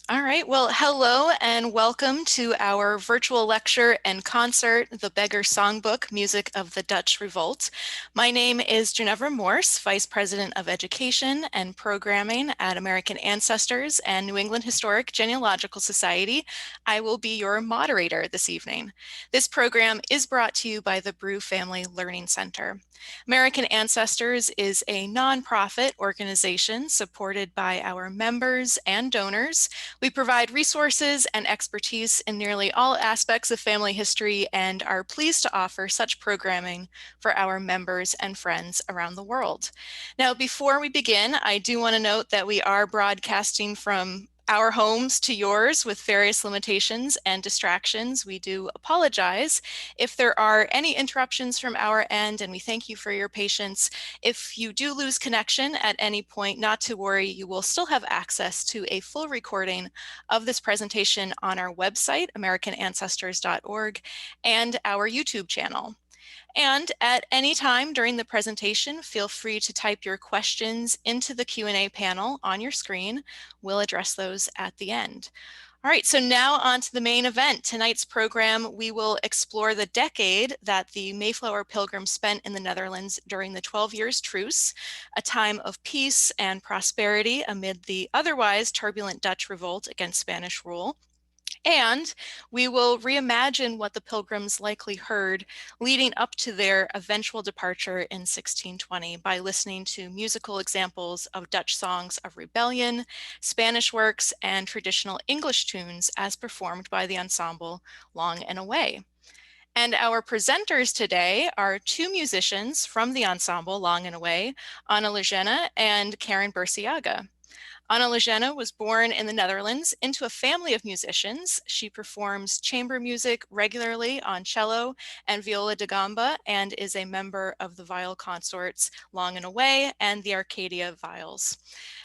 All right, well, hello and welcome to our virtual lecture and concert, The Beggars Songbook, Music of the Dutch Revolt. My name is Ginevra Morse, Vice President of Education and Programming at American Ancestors and New England Historic Genealogical Society. I will be your moderator this evening. This program is brought to you by the Brew Family Learning Center. American Ancestors is a nonprofit organization supported by our members and donors. We provide resources and expertise in nearly all aspects of family history and are pleased to offer such programming for our members and friends around the world. Now, before we begin, I do want to note that we are broadcasting from our homes to yours with various limitations and distractions. We do apologize if there are any interruptions from our end, and we thank you for your patience. If you do lose connection at any point, not to worry, you will still have access to a full recording of this presentation on our website, americanancestors.org, and our YouTube channel. And at any time during the presentation, feel free to type your questions into the Q&A panel on your screen. We'll address those at the end. All right, so now on to the main event. Tonight's program, we will explore the decade that the Mayflower Pilgrims spent in the Netherlands during the 12 Years Truce, a time of peace and prosperity amid the otherwise turbulent Dutch Revolt against Spanish rule. And we will reimagine what the Pilgrims likely heard leading up to their eventual departure in 1620 by listening to musical examples of Dutch songs of rebellion, Spanish works, and traditional English tunes as performed by the ensemble Long and Away. And our presenters today are two musicians from the ensemble Long and Away, Legêne and Karen Burciaga. Legêne was born in the Netherlands into a family of musicians. She performs chamber music regularly on cello and viola da gamba and is a member of the viol consorts Long and Away and the Arcadia Viols.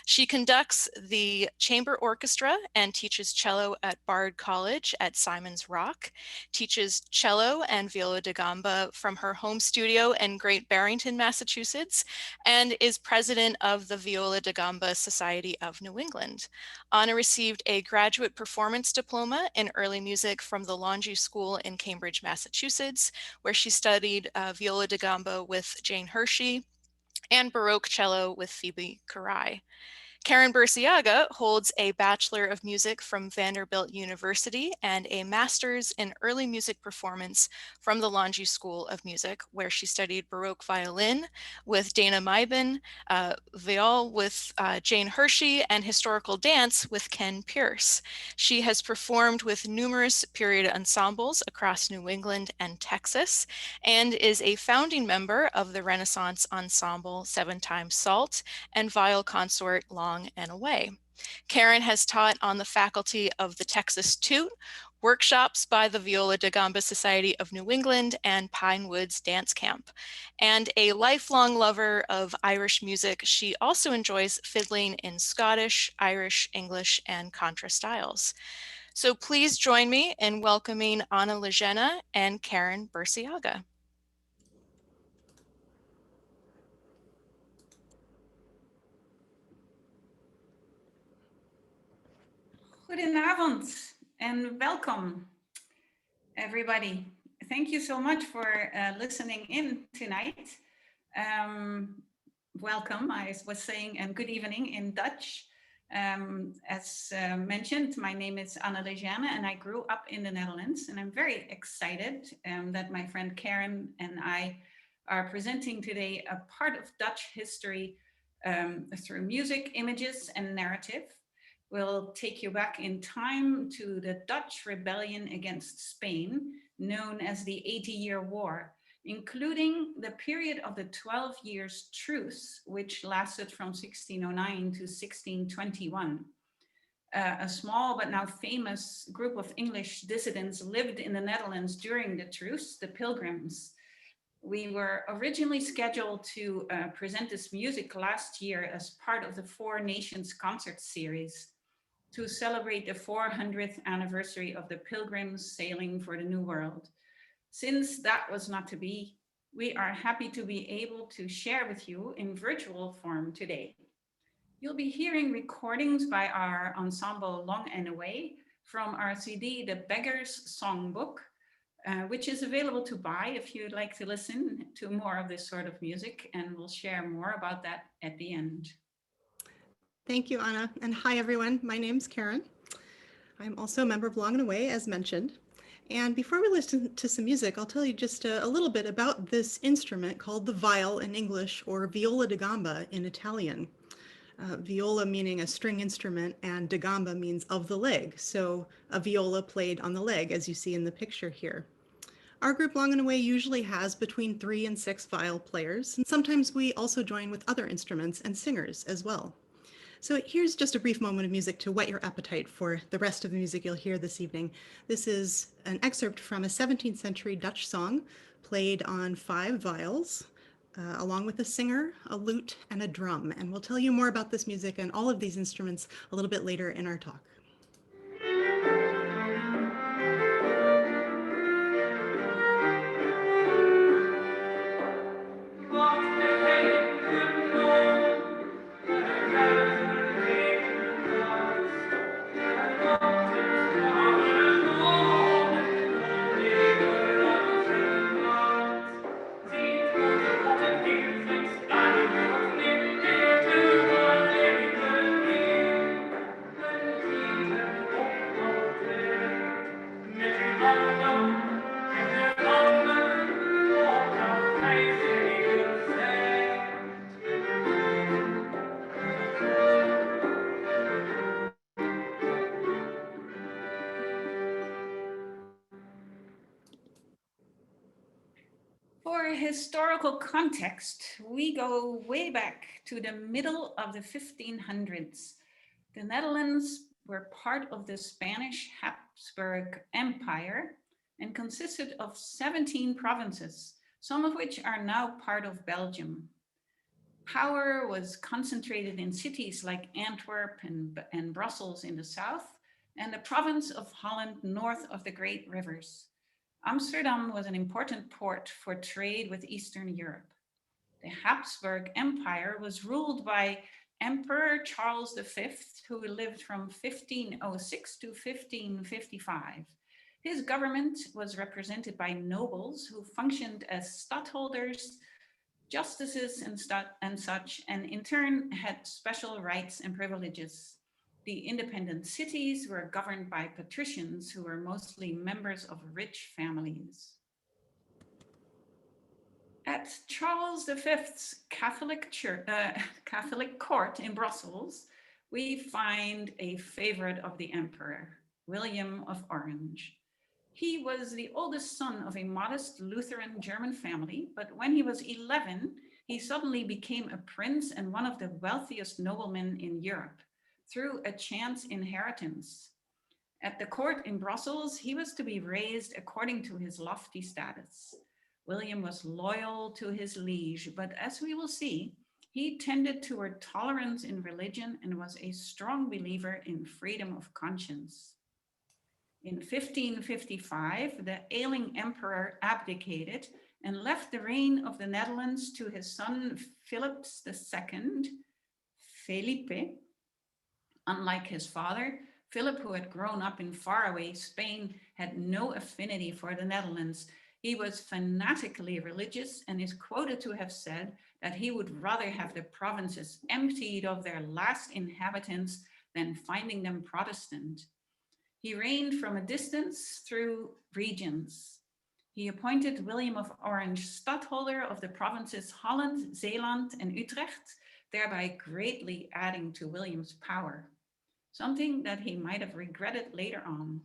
She conducts the chamber orchestra and teaches cello at Bard College at Simon's Rock, teaches cello and viola da gamba from her home studio in Great Barrington, Massachusetts, and is president of the Viola da Gamba Society of New England. Anna received a graduate performance diploma in early music from the Longy School in Cambridge, Massachusetts, where she studied viola da gamba with Jane Hershey and Baroque cello with Phoebe Carai. Karen Burciaga holds a Bachelor of Music from Vanderbilt University and a Master's in Early Music Performance from the Longy School of Music, where she studied Baroque Violin with Dana Meibin, Viol with Jane Hershey, and Historical Dance with Ken Pierce. She has performed with numerous period ensembles across New England and Texas, and is a founding member of the Renaissance Ensemble 7 Times Salt and Viol Consort Long and Away. Karen has taught on the faculty of the Texas Toot, workshops by the Viola da Gamba Society of New England, and Pine Woods Dance Camp. And a lifelong lover of Irish music, she also enjoys fiddling in Scottish, Irish, English, and contra styles. So please join me in welcoming Anna Legêne and Karen Burciaga. Goedenavond and welcome, everybody. Thank you so much for listening in tonight. Welcome, I was saying, and good evening in Dutch. As mentioned, my name is Anna Legêne and I grew up in the Netherlands, and I'm very excited that my friend Karen and I are presenting today a part of Dutch history through music, images, and narrative. We'll take you back in time to the Dutch rebellion against Spain, known as the 80-Year War, including the period of the 12 Years Truce, which lasted from 1609 to 1621. A small but now famous group of English dissidents lived in the Netherlands during the truce, the Pilgrims. We were originally scheduled to present this music last year as part of the Four Nations concert series to celebrate the 400th anniversary of the Pilgrims sailing for the New World. Since that was not to be, we are happy to be able to share with you in virtual form today. You'll be hearing recordings by our ensemble Long and Away from our CD, The Beggars Songbook, which is available to buy if you'd like to listen to more of this sort of music, and we'll share more about that at the end. Thank you, Anna, and hi everyone. My name's Karen. I'm also a member of Long and Away, as mentioned. And before we listen to some music, I'll tell you just a little bit about this instrument called the viol in English, or viola da gamba in Italian. Viola meaning a string instrument, and da gamba means of the leg. So a viola played on the leg, as you see in the picture here. Our group Long and Away usually has between 3 and 6 viol players, and sometimes we also join with other instruments and singers as well. So here's just a brief moment of music to whet your appetite for the rest of the music you'll hear this evening. This is an excerpt from a 17th century Dutch song played on 5 viols, along with a singer, a lute, and a drum. And we'll tell you more about this music and all of these instruments a little bit later in our talk. For historical context, we go way back to the middle of the 1500s. The Netherlands were part of the Spanish Habsburg Empire and consisted of 17 provinces, some of which are now part of Belgium. Power was concentrated in cities like Antwerp and Brussels in the south, and the province of Holland north of the great rivers. Amsterdam was an important port for trade with Eastern Europe. The Habsburg Empire was ruled by Emperor Charles V, who lived from 1506 to 1555. His government was represented by nobles who functioned as stadholders, justices, and such, and in turn had special rights and privileges. The independent cities were governed by patricians who were mostly members of rich families. At Charles V's Catholic court in Brussels, we find a favorite of the emperor, William of Orange. He was the oldest son of a modest Lutheran German family, but when he was 11, he suddenly became a prince and one of the wealthiest noblemen in Europe through a chance inheritance. At the court in Brussels, he was to be raised according to his lofty status. William was loyal to his liege, but as we will see, he tended toward tolerance in religion and was a strong believer in freedom of conscience. In 1555, the ailing emperor abdicated and left the reign of the Netherlands to his son Philip II, Felipe. Unlike his father, Philip, who had grown up in faraway Spain, had no affinity for the Netherlands. He was fanatically religious and is quoted to have said that he would rather have the provinces emptied of their last inhabitants than finding them Protestant. He reigned from a distance through regions. He appointed William of Orange stadholder of the provinces Holland, Zeeland, and Utrecht, thereby greatly adding to William's power, something that he might have regretted later on.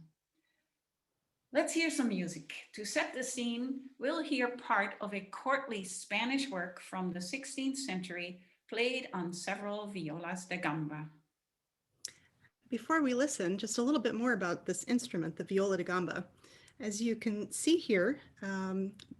Let's hear some music. To set the scene, we'll hear part of a courtly Spanish work from the 16th century, played on several violas da gamba. Before we listen, just a little bit more about this instrument, the viola da gamba. As you can see here,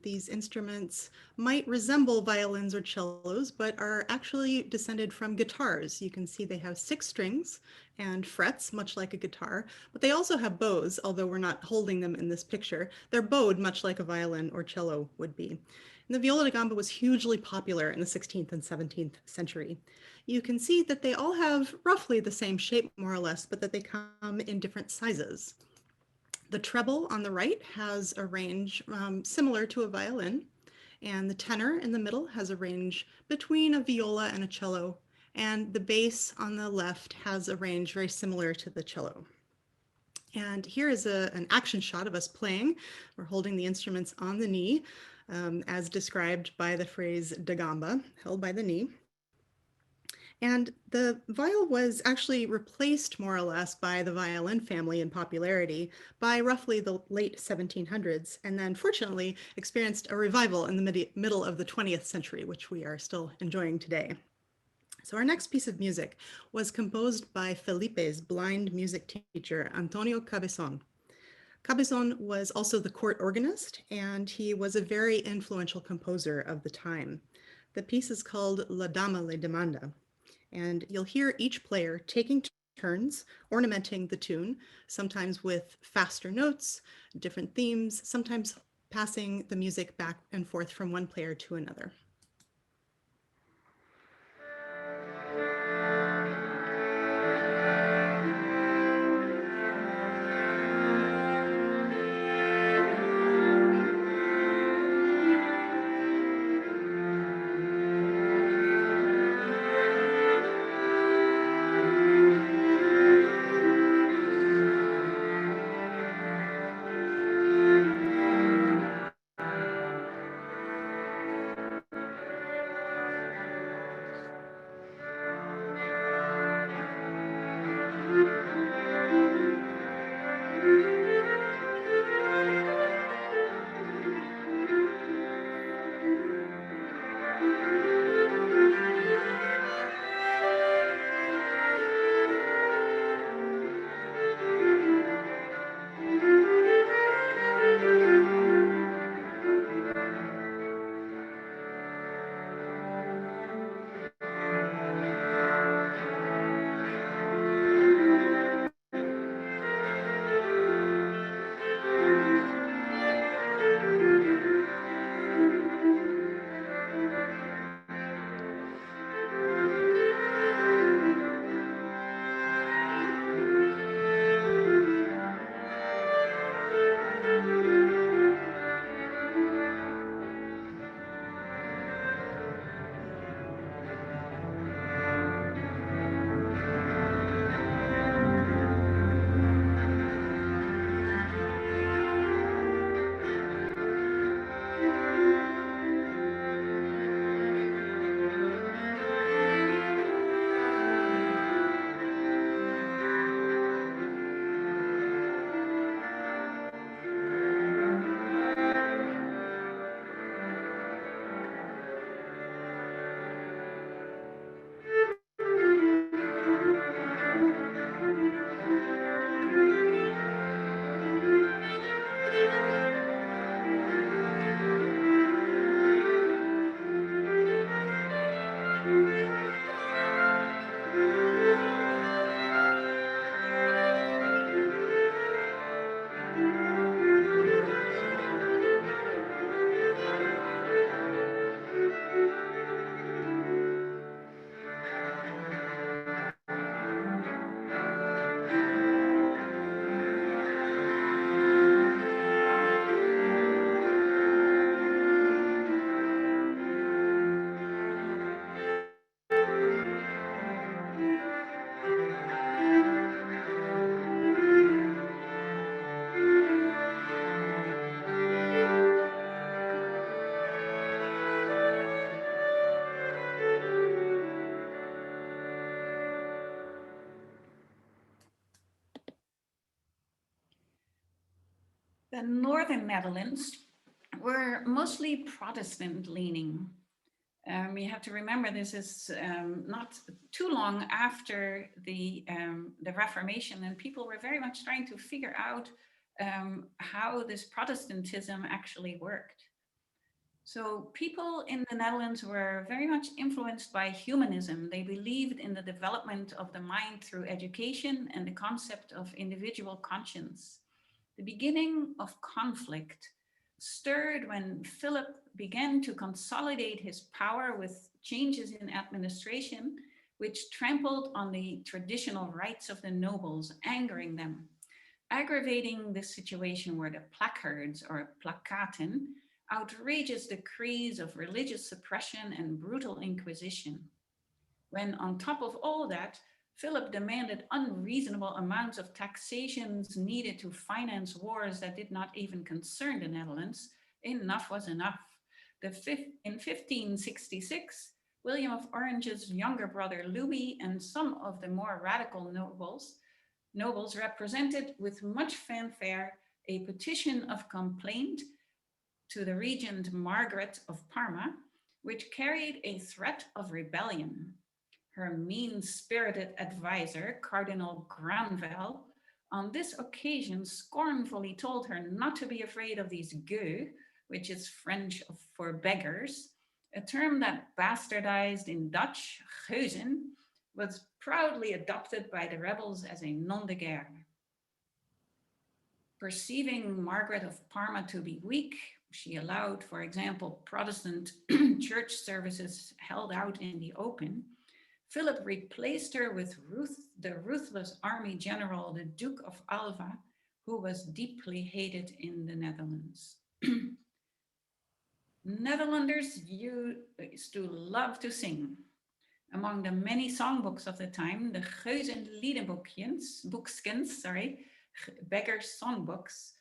these instruments might resemble violins or cellos, but are actually descended from guitars. You can see they have 6 strings and frets, much like a guitar, but they also have bows, although we're not holding them in this picture. They're bowed much like a violin or cello would be. And the viola da gamba was hugely popular in the 16th and 17th century. You can see that they all have roughly the same shape, more or less, but that they come in different sizes. The treble on the right has a range similar to a violin, and the tenor in the middle has a range between a viola and a cello, and the bass on the left has a range very similar to the cello. And here is an action shot of us playing. We're holding the instruments on the knee, as described by the phrase da gamba, held by the knee. And the viol was actually replaced more or less by the violin family in popularity by roughly the late 1700s, and then fortunately experienced a revival in the middle of the 20th century, which we are still enjoying today. So our next piece of music was composed by Felipe's blind music teacher, Antonio Cabezon. Cabezon was also the court organist, and he was a very influential composer of the time. The piece is called La Dama le Demanda, and you'll hear each player taking turns ornamenting the tune, sometimes with faster notes, different themes, sometimes passing the music back and forth from one player to another. The northern Netherlands were mostly Protestant leaning. You have to remember this is not too long after the Reformation, and people were very much trying to figure out how this Protestantism actually worked. So people in the Netherlands were very much influenced by humanism. They believed in the development of the mind through education and the concept of individual conscience. The beginning of conflict stirred when Philip began to consolidate his power with changes in administration, which trampled on the traditional rights of the nobles, angering them. Aggravating the situation were the placards or plakaten, outrageous decrees of religious suppression and brutal inquisition. When on top of all that, Philip demanded unreasonable amounts of taxations needed to finance wars that did not even concern the Netherlands, enough was enough. In 1566, William of Orange's younger brother Louis and some of the more radical nobles represented with much fanfare a petition of complaint to the regent Margaret of Parma, which carried a threat of rebellion. Her mean-spirited advisor, Cardinal Granvelle, on this occasion scornfully told her not to be afraid of these gueux, which is French for beggars, a term that bastardized in Dutch, geuzen, was proudly adopted by the rebels as a nom de guerre. Perceiving Margaret of Parma to be weak, she allowed, for example, Protestant church services held out in the open. Philip replaced her with the ruthless army general, the Duke of Alva, who was deeply hated in the Netherlands. Netherlanders used to love to sing. Among the many songbooks of the time, the Geuzen Liedenboekskens, Beggars songbooks,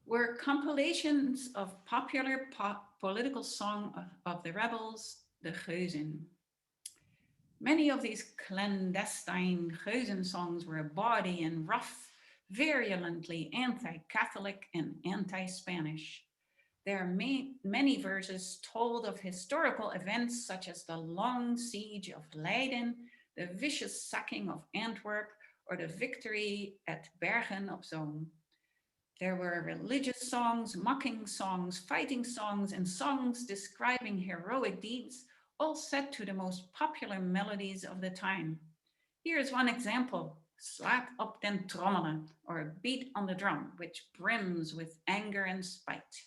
were compilations of popular political song of the rebels, the Geuzen. Many of these clandestine Geuzen songs were bawdy and rough, virulently anti-Catholic and anti-Spanish. There are many verses told of historical events such as the long siege of Leiden, the vicious sacking of Antwerp, or the victory at Bergen op Zoom. There were religious songs, mocking songs, fighting songs, and songs describing heroic deeds, all set to the most popular melodies of the time. Here is one example, Slaat op den trommelen, or beat on the drum, which brims with anger and spite.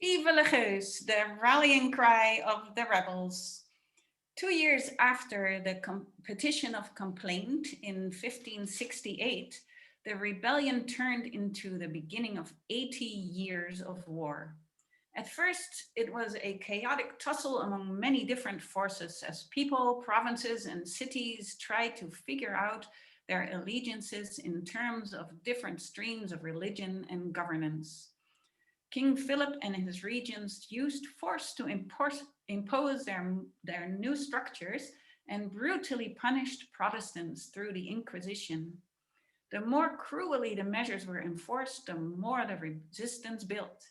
Vive le Geus, the rallying cry of the rebels. 2 years after the petition of complaint in 1568, the rebellion turned into the beginning of 80 years of war. At first, it was a chaotic tussle among many different forces as people, provinces, and cities tried to figure out their allegiances in terms of different streams of religion and governance. King Philip and his regents used force to impose their new structures and brutally punished Protestants through the Inquisition. The more cruelly the measures were enforced, the more the resistance built.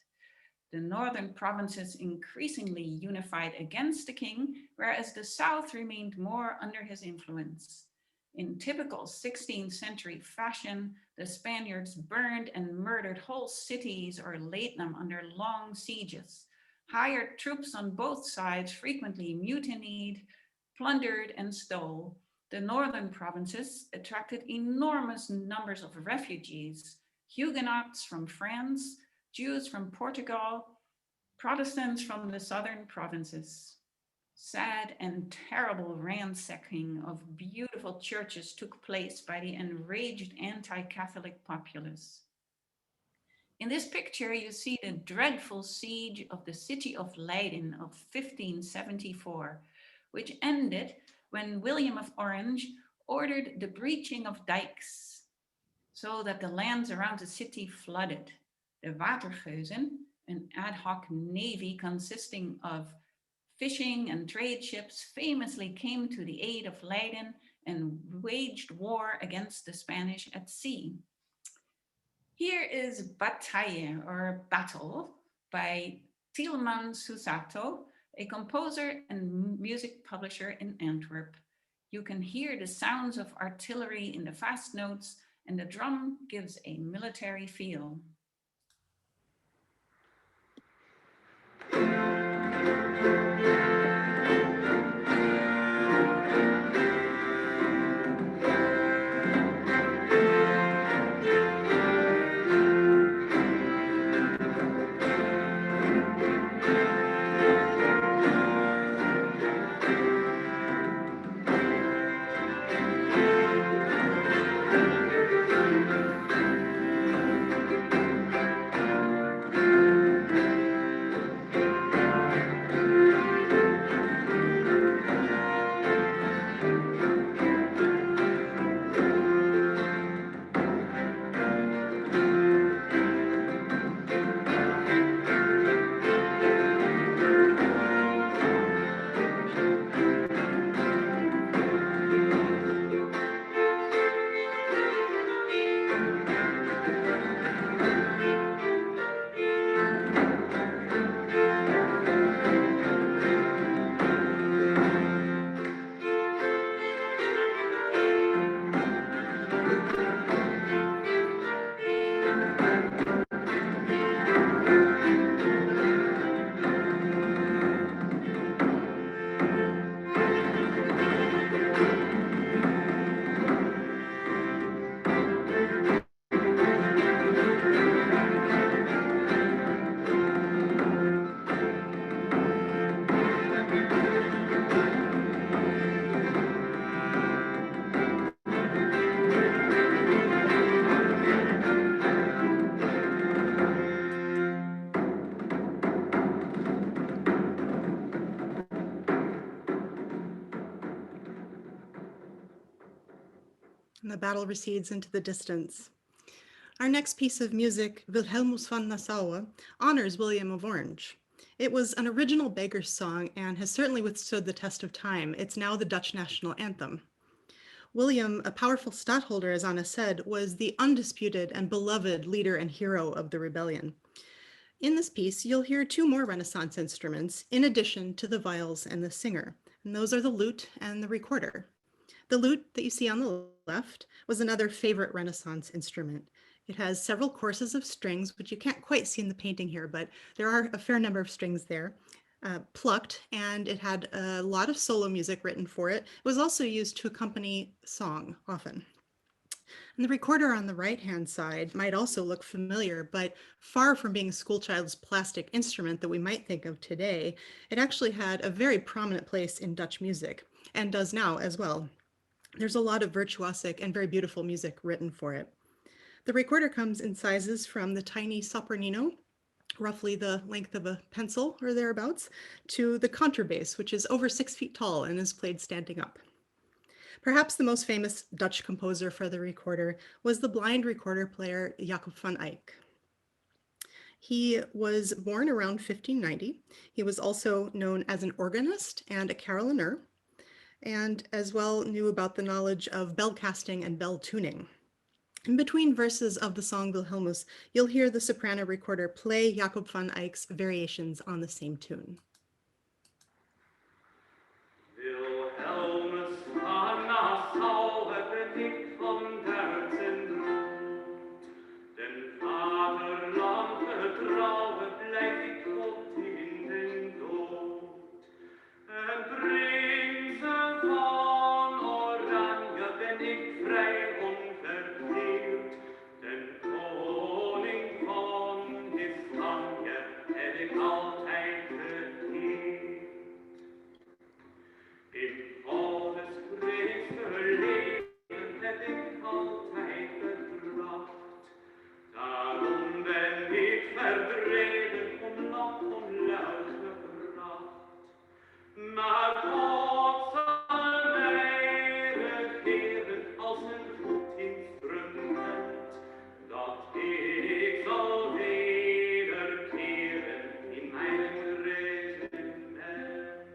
The northern provinces increasingly unified against the king, whereas the south remained more under his influence. In typical 16th century fashion, the Spaniards burned and murdered whole cities or laid them under long sieges. Hired troops on both sides frequently mutinied, plundered, and stole. The northern provinces attracted enormous numbers of refugees, Huguenots from France, Jews from Portugal, Protestants from the southern provinces. Sad and terrible ransacking of beautiful churches took place by the enraged anti-Catholic populace. In this picture, you see the dreadful siege of the city of Leiden of 1574, which ended when William of Orange ordered the breaching of dikes so that the lands around the city flooded. The Watergeuzen, an ad hoc navy consisting of fishing and trade ships, famously came to the aid of Leiden and waged war against the Spanish at sea. Here is Bataille, or Battle, by Tieleman Susato, a composer and music publisher in Antwerp. You can hear the sounds of artillery in the fast notes, and the drum gives a military feel. And the battle recedes into the distance. Our next piece of music, Wilhelmus van Nassau, honors William of Orange. It was an original Beggars song and has certainly withstood the test of time. It's now the Dutch national anthem. William, a powerful stadtholder, as Anna said, was the undisputed and beloved leader and hero of the rebellion. In this piece, you'll hear two more Renaissance instruments in addition to the viols and the singer, and those are the lute and the recorder. The lute that you see on the left was another favorite Renaissance instrument. It has several courses of strings, which you can't quite see in the painting here, but there are a fair number of strings there, plucked, and it had a lot of solo music written for it. It was also used to accompany song often. And the recorder on the right-hand side might also look familiar, but far from being a schoolchild's plastic instrument that we might think of today, it actually had a very prominent place in Dutch music, and does now as well. There's a lot of virtuosic and very beautiful music written for it. The recorder comes in sizes from the tiny sopranino roughly the length of a pencil or thereabouts, to the contrabass, which is over 6 feet tall and is played standing up. Perhaps the most famous Dutch composer for the recorder was the blind recorder player Jacob van Eyck. He was born around 1590. He was also known as an organist and a carillonneur, and as well knew about the knowledge of bell casting and bell tuning. In between verses of the song Wilhelmus, you'll hear the soprano recorder play Jacob van Eyck's variations on the same tune. Wilhelmus van Nassau benedikt von Herzen ruht, denn Vaterland getrauet bleibt die Tod in den Tod. Prinzen von Oranje benedikt frei unverkehrt, denn Koning von Hispania hätte Altheit verkehrt. Im Fall des Kriegs Leben hätte Altheit gebracht, darum wenn ich verdrehen Land und Laut gebracht. Maar God zal wederkeren als een goed instrument, dat ik zal wederkeren in mijn regiment.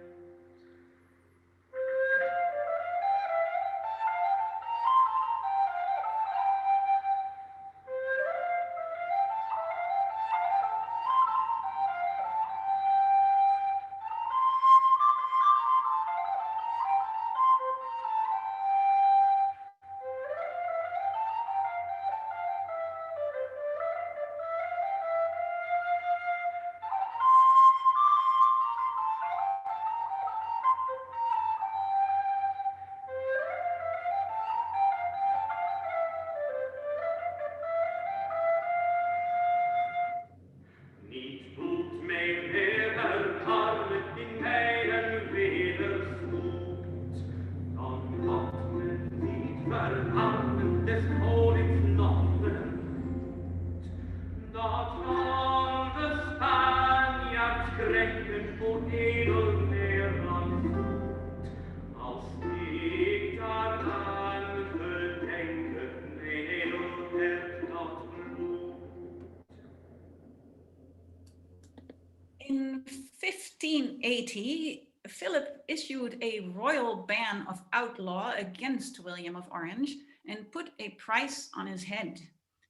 In 1580, Philip issued a royal ban of outlaw against William of Orange and put a price on his head.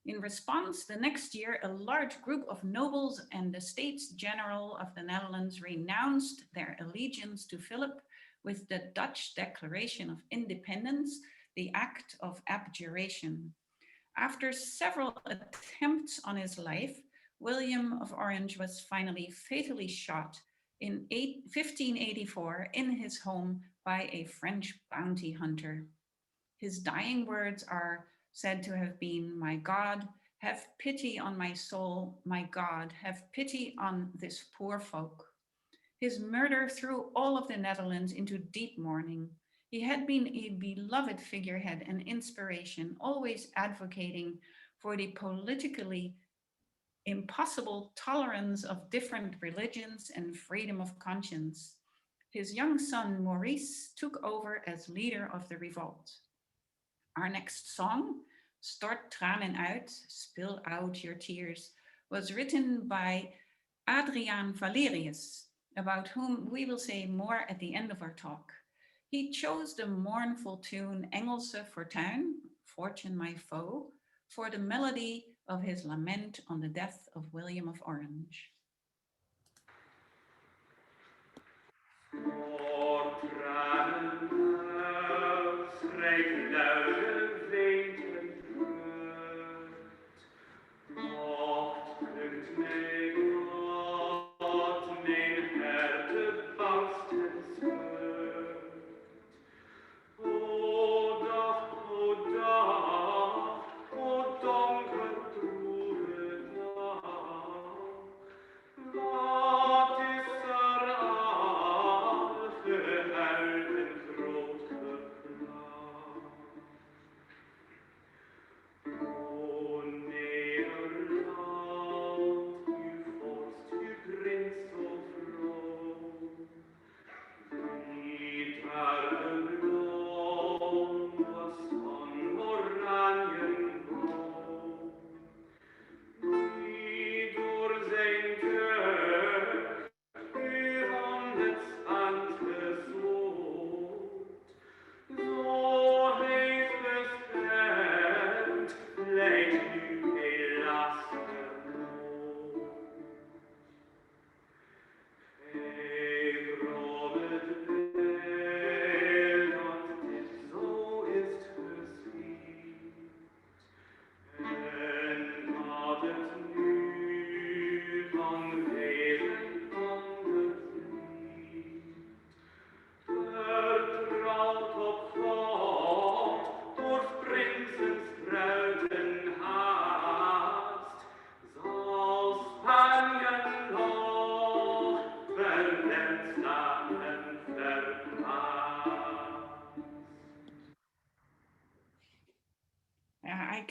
In response, the next year, a large group of nobles and the States General of the Netherlands renounced their allegiance to Philip with the Dutch Declaration of Independence, the Act of Abjuration. After several attempts on his life, William of Orange was finally fatally shot in 1584 in his home by a French bounty hunter. His dying words are said to have been, "My God, have pity on my soul. My God, have pity on this poor folk." His murder threw all of the Netherlands into deep mourning. He had been a beloved figurehead and inspiration, always advocating for the politically impossible tolerance of different religions and freedom of conscience. His young son, Maurice, took over as leader of the revolt. Our next song, Stort tranen uit, Spill out your tears, was written by Adrian Valerius, about whom we will say more at the end of our talk. He chose the mournful tune Engelse Fortuin, Fortune my foe, for the melody of his lament on the death of William of Orange.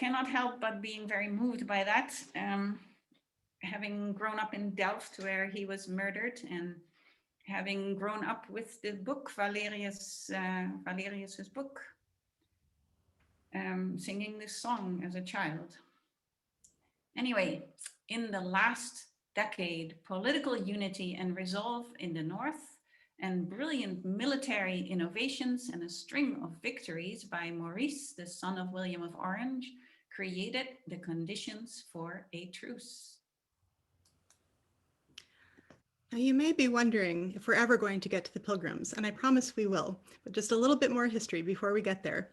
cannot help but being very moved by that. Having grown up in Delft, where he was murdered, and having grown up with the book, Valerius's book, singing this song as a child. Anyway, in the last decade, political unity and resolve in the north and brilliant military innovations and a string of victories by Maurice, the son of William of Orange, created the conditions for a truce. Now, you may be wondering if we're ever going to get to the Pilgrims, and I promise we will, but just a little bit more history before we get there.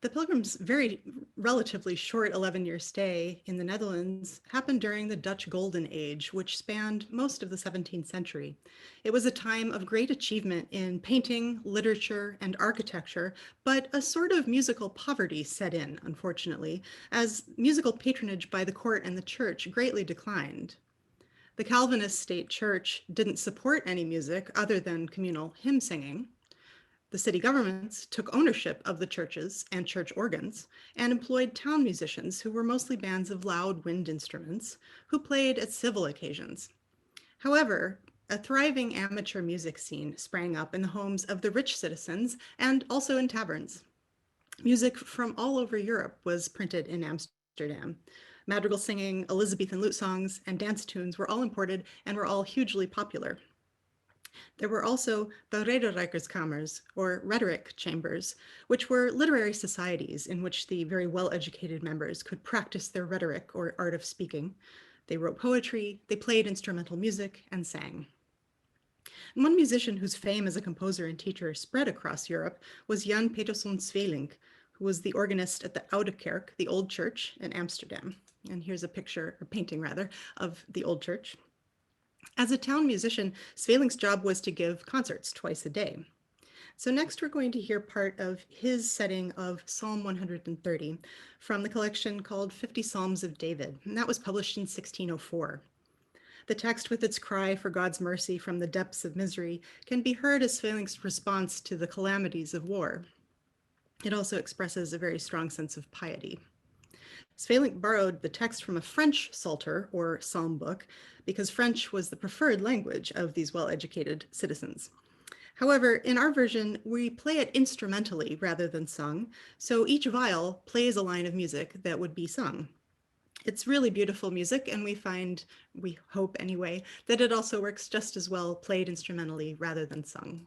The Pilgrims' very relatively short 11-year stay in the Netherlands happened during the Dutch Golden Age, which spanned most of the 17th century. It was a time of great achievement in painting, literature, and architecture, but a sort of musical poverty set in, unfortunately, as musical patronage by the court and the church greatly declined. The Calvinist state church didn't support any music other than communal hymn singing. The city governments took ownership of the churches and church organs and employed town musicians who were mostly bands of loud wind instruments who played at civil occasions. However, a thriving amateur music scene sprang up in the homes of the rich citizens and also in taverns. Music from all over Europe was printed in Amsterdam. Madrigal singing, Elizabethan lute songs, and dance tunes were all imported and were all hugely popular. There were also the Rederijkerskamers, or rhetoric chambers, which were literary societies in which the very well-educated members could practice their rhetoric or art of speaking. They wrote poetry, they played instrumental music, and sang. And one musician whose fame as a composer and teacher spread across Europe was Jan Peterszoon Sweelinck, who was the organist at the Oude Kerk, the Old Church in Amsterdam. And here's a picture, or painting rather, of the Old Church. As a town musician, Sweelinck's job was to give concerts twice a day. So next we're going to hear part of his setting of Psalm 130 from the collection called 50 Psalms of David, and that was published in 1604. The text with its cry for God's mercy from the depths of misery can be heard as Sweelinck's response to the calamities of war. It also expresses a very strong sense of piety. Sweelinck borrowed the text from a French psalter, or Songbook, because French was the preferred language of these well-educated citizens. However, in our version, we play it instrumentally rather than sung, so each viol plays a line of music that would be sung. It's really beautiful music, and we hope anyway, that it also works just as well played instrumentally rather than sung.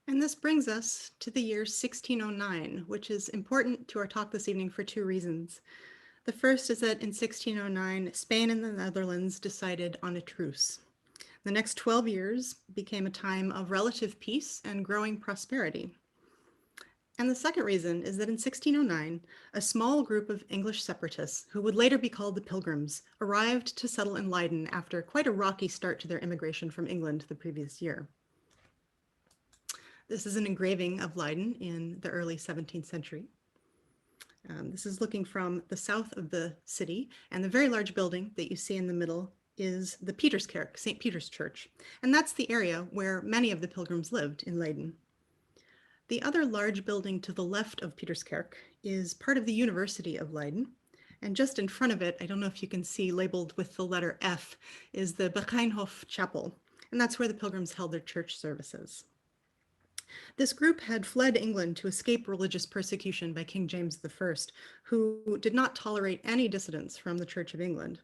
And this brings us to the year 1609, which is important to our talk this evening for two reasons. The first is that in 1609, Spain and the Netherlands decided on a truce. The next 12 years became a time of relative peace and growing prosperity. And the second reason is that in 1609, a small group of English separatists, who would later be called the Pilgrims, arrived to settle in Leiden after quite a rocky start to their immigration from England the previous year. This is an engraving of Leiden in the early 17th century. This is looking from the south of the city, and the very large building that you see in the middle is the Peterskerk, St. Peter's Church, and that's the area where many of the pilgrims lived in Leiden. The other large building to the left of Peterskerk is part of the University of Leiden, and just in front of it, I don't know if you can see labeled with the letter F, is the Becheinhof Chapel, and that's where the pilgrims held their church services. This group had fled England to escape religious persecution by King James I, who did not tolerate any dissidents from the Church of England.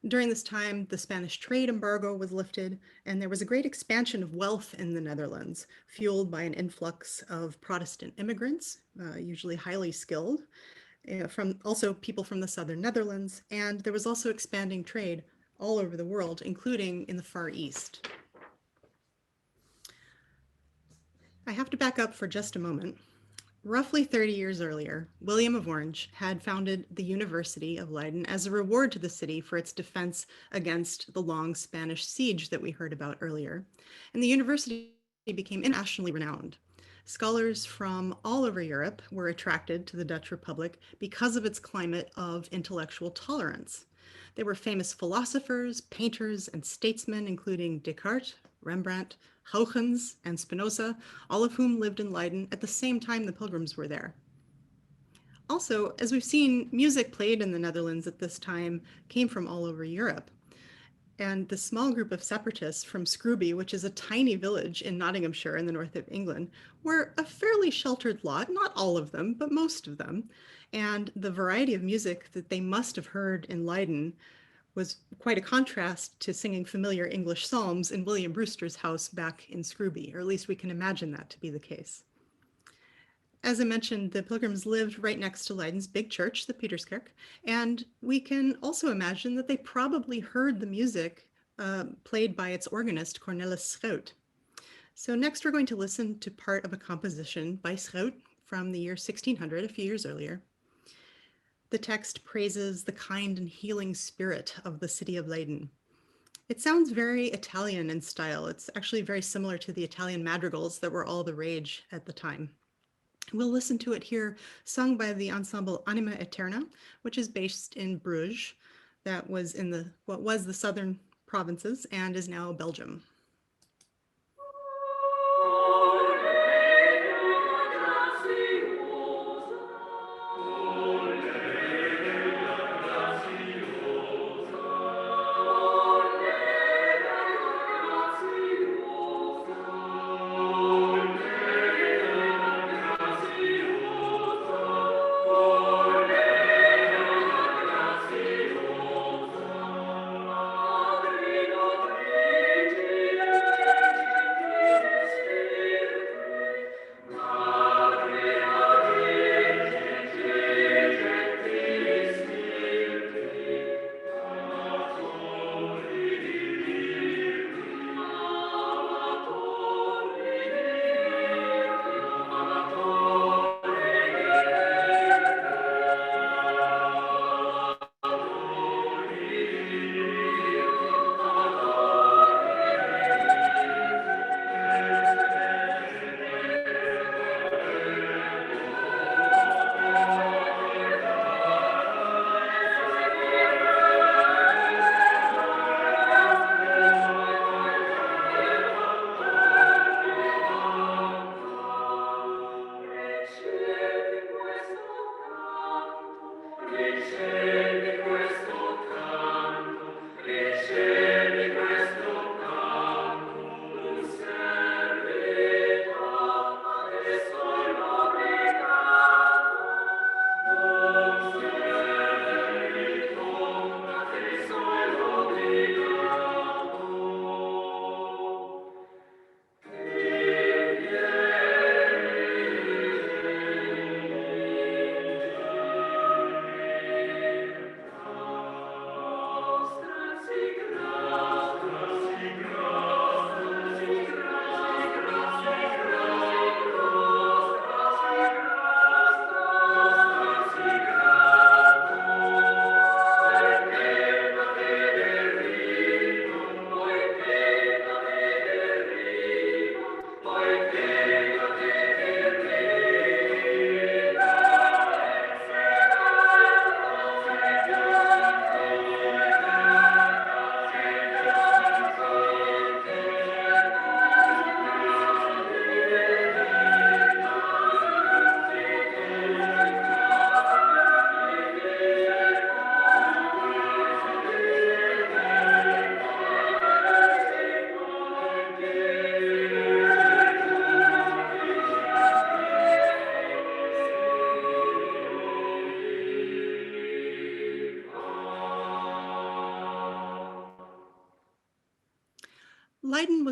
During this time, the Spanish trade embargo was lifted, and there was a great expansion of wealth in the Netherlands, fueled by an influx of Protestant immigrants, usually highly skilled, from also people from the southern Netherlands, and there was also expanding trade all over the world, including in the Far East. I have to back up for just a moment. Roughly 30 years earlier, William of Orange had founded the University of Leiden as a reward to the city for its defense against the long Spanish siege that we heard about earlier. And the university became internationally renowned. Scholars from all over Europe were attracted to the Dutch Republic because of its climate of intellectual tolerance. There were famous philosophers, painters, and statesmen, including Descartes, Rembrandt, Huygens, and Spinoza, all of whom lived in Leiden at the same time the pilgrims were there. Also, as we've seen, music played in the Netherlands at this time came from all over Europe. And the small group of separatists from Scrooby, which is a tiny village in Nottinghamshire in the north of England, were a fairly sheltered lot, not all of them, but most of them. And the variety of music that they must have heard in Leiden was quite a contrast to singing familiar English psalms in William Brewster's house back in Scrooby, or at least we can imagine that to be the case. As I mentioned, the pilgrims lived right next to Leiden's big church, the Peterskerk, and we can also imagine that they probably heard the music played by its organist, Cornelis Schroot. So next we're going to listen to part of a composition by Schroot from the year 1600, a few years earlier. The text praises the kind and healing spirit of the city of Leiden. It sounds very Italian in style. It's actually very similar to the Italian madrigals that were all the rage at the time. We'll listen to it here sung by the ensemble Anima Eterna, which is based in Bruges, that was in what was the southern provinces and is now Belgium.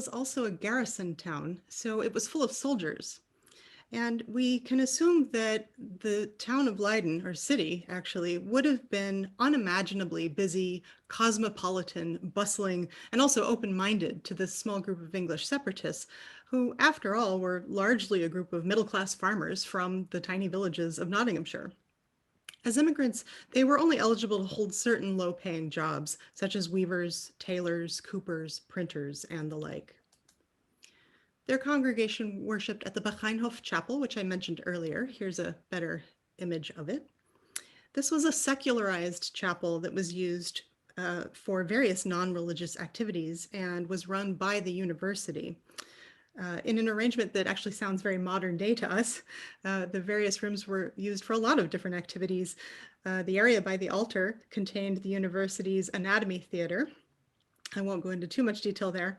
was also a garrison town, so it was full of soldiers. And we can assume that the town of Leiden, or city actually, would have been unimaginably busy, cosmopolitan, bustling, and also open-minded to this small group of English separatists, who, after all, were largely a group of middle-class farmers from the tiny villages of Nottinghamshire. As immigrants, they were only eligible to hold certain low-paying jobs, such as weavers, tailors, coopers, printers, and the like. Their congregation worshipped at the Becheinhof Chapel, which I mentioned earlier. Here's a better image of it. This was a secularized chapel that was used for various non-religious activities and was run by the university. In an arrangement that actually sounds very modern day to us. The various rooms were used for a lot of different activities. The area by the altar contained the university's anatomy theater. I won't go into too much detail there.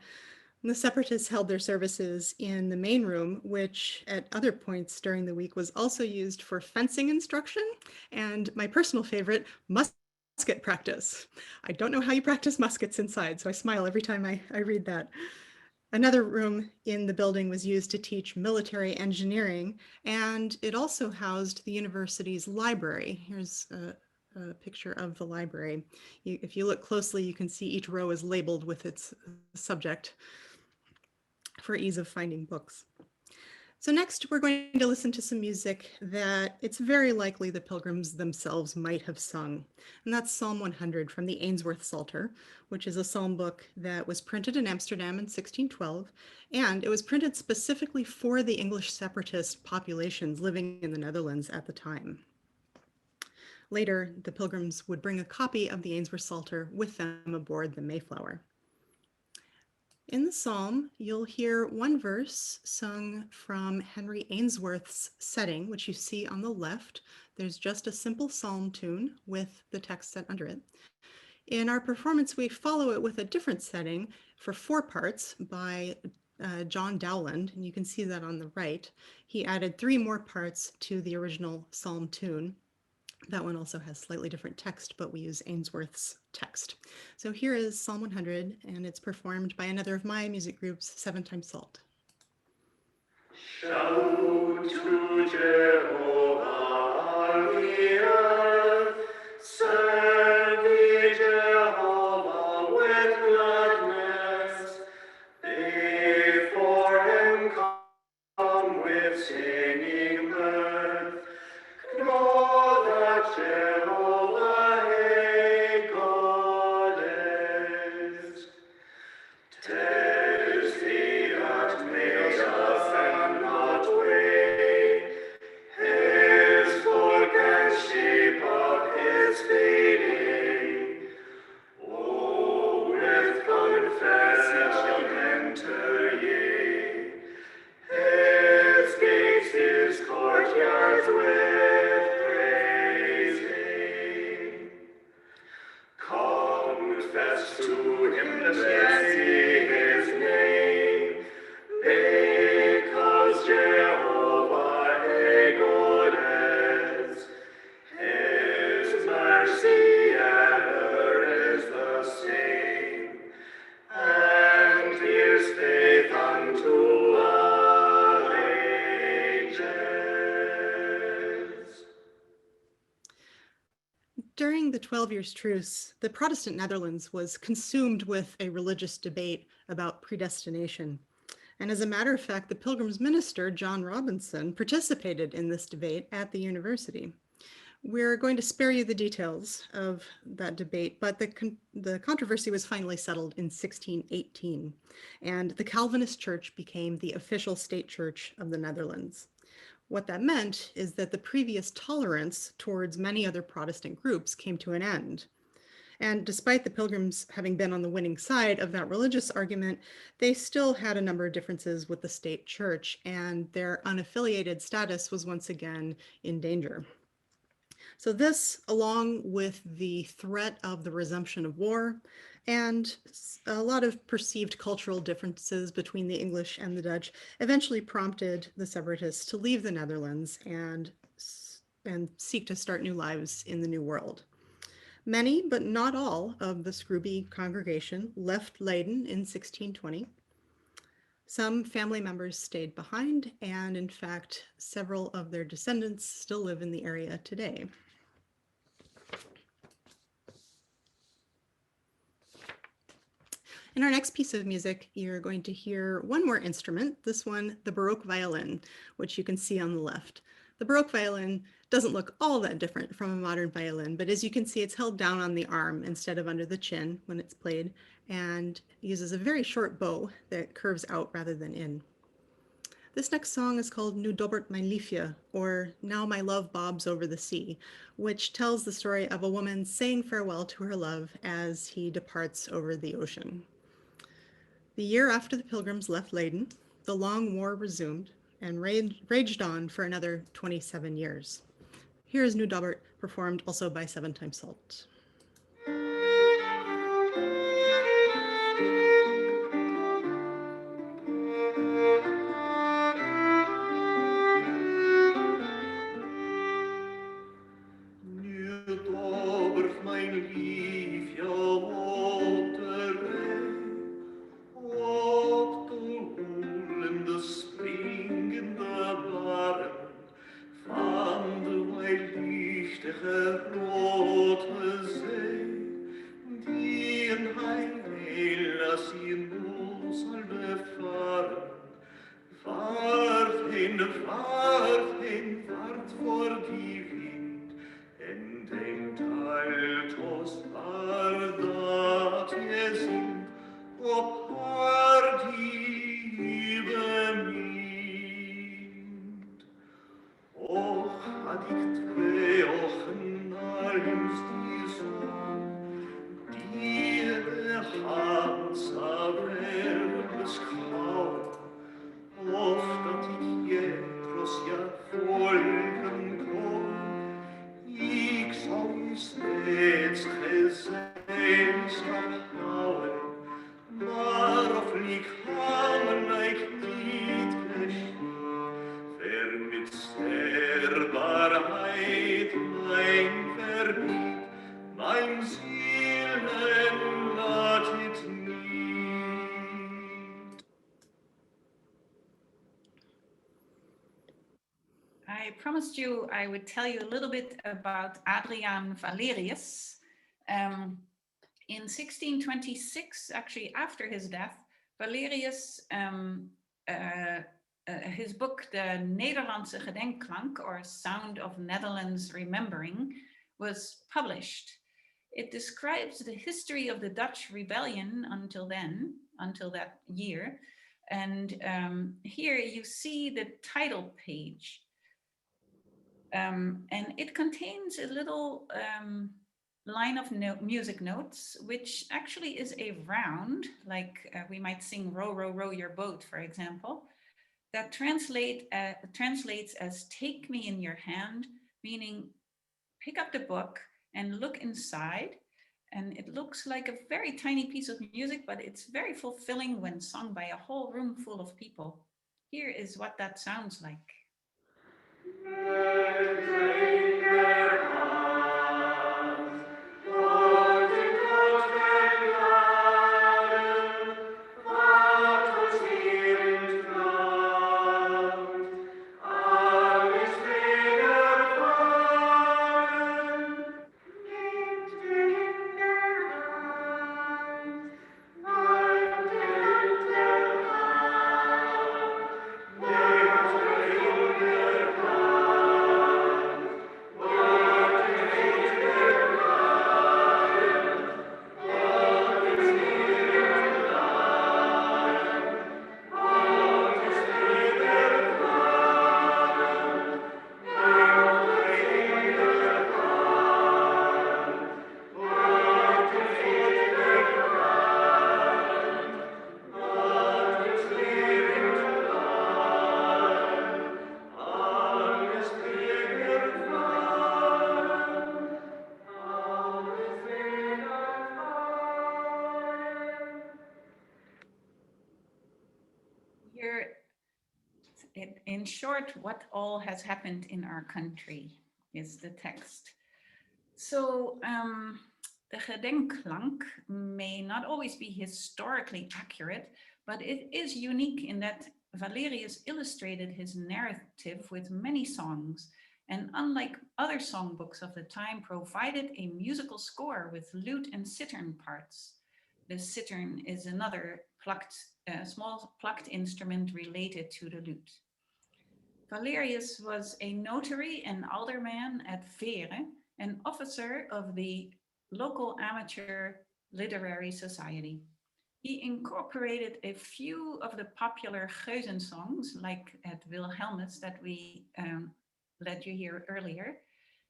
And the separatists held their services in the main room, which at other points during the week was also used for fencing instruction and my personal favorite, musket practice. I don't know how you practice muskets inside, so I smile every time I read that. Another room in the building was used to teach military engineering, and it also housed the university's library. Here's a picture of the library. If you look closely, you can see each row is labeled with its subject for ease of finding books. So next, we're going to listen to some music that it's very likely the Pilgrims themselves might have sung. And that's Psalm 100 from the Ainsworth Psalter, which is a psalm book that was printed in Amsterdam in 1612. And it was printed specifically for the English separatist populations living in the Netherlands at the time. Later, the Pilgrims would bring a copy of the Ainsworth Psalter with them aboard the Mayflower. In the psalm, you'll hear one verse sung from Henry Ainsworth's setting, which you see on the left. There's just a simple psalm tune with the text set under it. In our performance, we follow it with a different setting for 4 parts by John Dowland, and you can see that on the right. He added 3 more parts to the original psalm tune. That one also has slightly different text, but we use Ainsworth's text. So here is Psalm 100, and it's performed by another of my music groups, 7 Times Salt. Shout to Jehovah the earth, serve thee Jehovah with gladness, before him come with singing mirth. Know that Jehovah he God is. 'Tis he that made us and not we, his flock and sheep of his feeding. Oh, with confession enter ye, his gates, his courtyards with praising. Confess to him the his name, because Jehovah he God is. His mercy ever is the same, and his faith unto all ages. During the 12 Years Truce, the Protestant Netherlands was consumed with a religious debate about predestination. And as a matter of fact, the Pilgrims minister, John Robinson, participated in this debate at the university. We're going to spare you the details of that debate, but the controversy was finally settled in 1618, and the Calvinist Church became the official state church of the Netherlands. What that meant is that the previous tolerance towards many other Protestant groups came to an end. And despite the Pilgrims having been on the winning side of that religious argument, they still had a number of differences with the state church, and their unaffiliated status was once again in danger. So this, along with the threat of the resumption of war and a lot of perceived cultural differences between the English and the Dutch, eventually prompted the separatists to leave the Netherlands and seek to start new lives in the New World. Many, but not all, of the Scrooby congregation left Leiden in 1620. Some family members stayed behind, and in fact, several of their descendants still live in the area today. In our next piece of music, you're going to hear one more instrument, this one, the Baroque violin, which you can see on the left. The Baroque violin doesn't look all that different from a modern violin, but as you can see, it's held down on the arm instead of under the chin when it's played, and uses a very short bow that curves out rather than in. This next song is called Nu dobbert mijn liefje, or Now My Love Bobs Over the Sea, which tells the story of a woman saying farewell to her love as he departs over the ocean. The year after the Pilgrims left Leiden, the long war resumed and raged on for another 27 years. Here is Nu dobbert, performed also by 7 Times Salt. I promised you I would tell you a little bit about Adrian Valerius. In 1626, actually after his death, Valerius, his book, The Nederlandse Gedenkklank, or Sound of Netherlands Remembering, was published. It describes the history of the Dutch rebellion until that year. And here you see the title page. And it contains a little line of music notes, which actually is a round, like we might sing "Row, row, row your boat," for example, that translates as "take me in your hand," meaning pick up the book and look inside. And it looks like a very tiny piece of music, but it's very fulfilling when sung by a whole room full of people. Here is what that sounds like. In short, what all has happened in our country is the text. So the gedenkklank may not always be historically accurate, but it is unique in that Valerius illustrated his narrative with many songs, and unlike other songbooks of the time, provided a musical score with lute and cittern parts. The cittern is another small plucked instrument related to the lute. Valerius was a notary and alderman at Vere, an officer of the local amateur literary society. He incorporated a few of the popular Geuzen songs, like at Wilhelmus that we let you hear earlier,